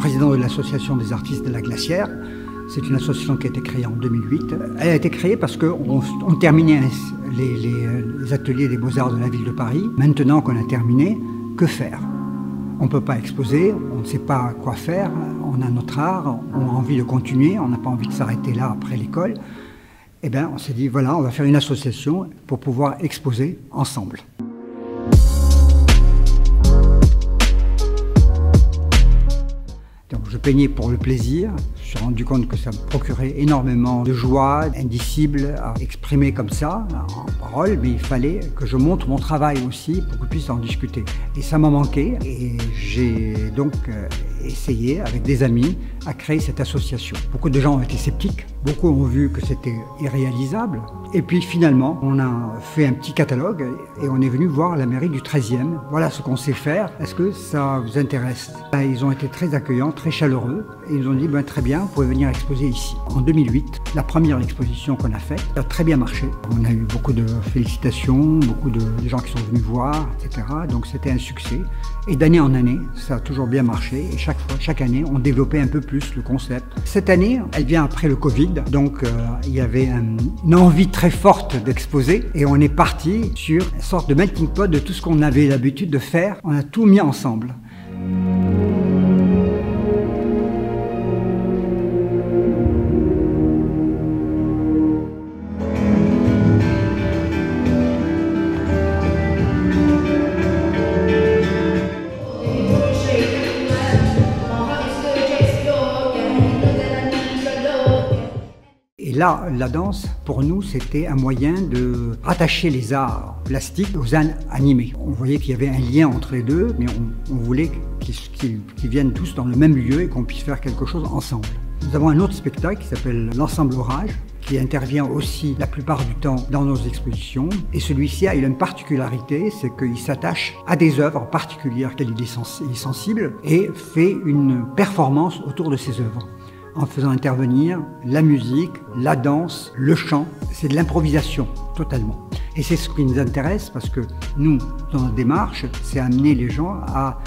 président de l'association des artistes de la Glacière. C'est une association qui a été créée en 2008. Elle a été créée parce qu'on terminait les ateliers des Beaux-Arts de la ville de Paris. Maintenant qu'on a terminé, que faire? On ne peut pas exposer, on ne sait pas quoi faire, on a notre art, on a envie de continuer, on n'a pas envie de s'arrêter là après l'école. Eh bien, on s'est dit, voilà, on va faire une association pour pouvoir exposer ensemble. Donc, je peignais pour le plaisir. Je me suis rendu compte que ça me procurait énormément de joie, indicible à exprimer comme ça, en parole, mais il fallait que je montre mon travail aussi pour qu'on puisse en discuter. Et ça m'a manqué, et j'ai donc essayé, avec des amis, à créer cette association. Beaucoup de gens ont été sceptiques, beaucoup ont vu que c'était irréalisable, et puis finalement, on a fait un petit catalogue, et on est venu voir la mairie du 13e. Voilà ce qu'on sait faire, est-ce que ça vous intéresse? Ils ont été très accueillants, très chaleureux, et ils ont dit, ben, très bien, vous pouvez venir exposer ici. En 2008, la première exposition qu'on a faite a très bien marché. On a eu beaucoup de félicitations, beaucoup de gens qui sont venus voir, etc. Donc c'était un succès. Et d'année en année, ça a toujours bien marché. Et chaque année, on développait un peu plus le concept. Cette année, elle vient après le Covid. Donc il y avait une envie très forte d'exposer. Et on est parti sur une sorte de melting pot de tout ce qu'on avait l'habitude de faire. On a tout mis ensemble. Et là, la danse, pour nous, c'était un moyen de rattacher les arts plastiques aux arts animés. On voyait qu'il y avait un lien entre les deux, mais on voulait qu'ils viennent tous dans le même lieu et qu'on puisse faire quelque chose ensemble. Nous avons un autre spectacle qui s'appelle l'Ensemble Orage, qui intervient aussi la plupart du temps dans nos expositions. Et celui-ci a une particularité, c'est qu'il s'attache à des œuvres particulières auxquelles il est sensible et fait une performance autour de ces œuvres, en faisant intervenir la musique, la danse, le chant. C'est de l'improvisation, totalement. Et c'est ce qui nous intéresse parce que nous, dans notre démarche, c'est amener les gens à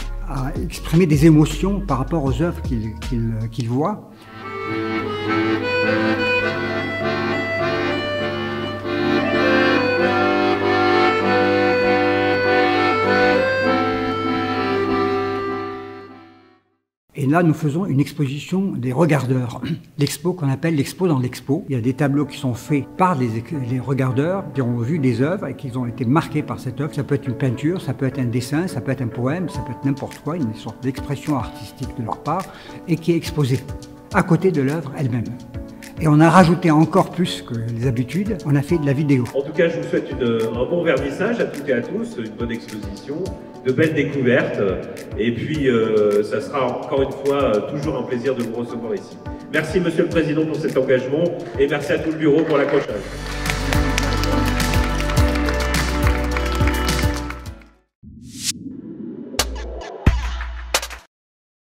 exprimer des émotions par rapport aux œuvres qu'ils voient. Et là, nous faisons une exposition des regardeurs. L'expo qu'on appelle l'expo dans l'expo. Il y a des tableaux qui sont faits par les regardeurs qui ont vu des œuvres et qui ont été marqués par cette œuvre. Ça peut être une peinture, ça peut être un dessin, ça peut être un poème, ça peut être n'importe quoi, une sorte d'expression artistique de leur part, et qui est exposée à côté de l'œuvre elle-même. Et on a rajouté encore plus que les habitudes, on a fait de la vidéo. En tout cas, je vous souhaite un bon vernissage à toutes et à tous, une bonne exposition, de belles découvertes. Et puis, ça sera encore une fois toujours un plaisir de vous recevoir ici. Merci Monsieur le Président pour cet engagement et merci à tout le bureau pour l'accrochage.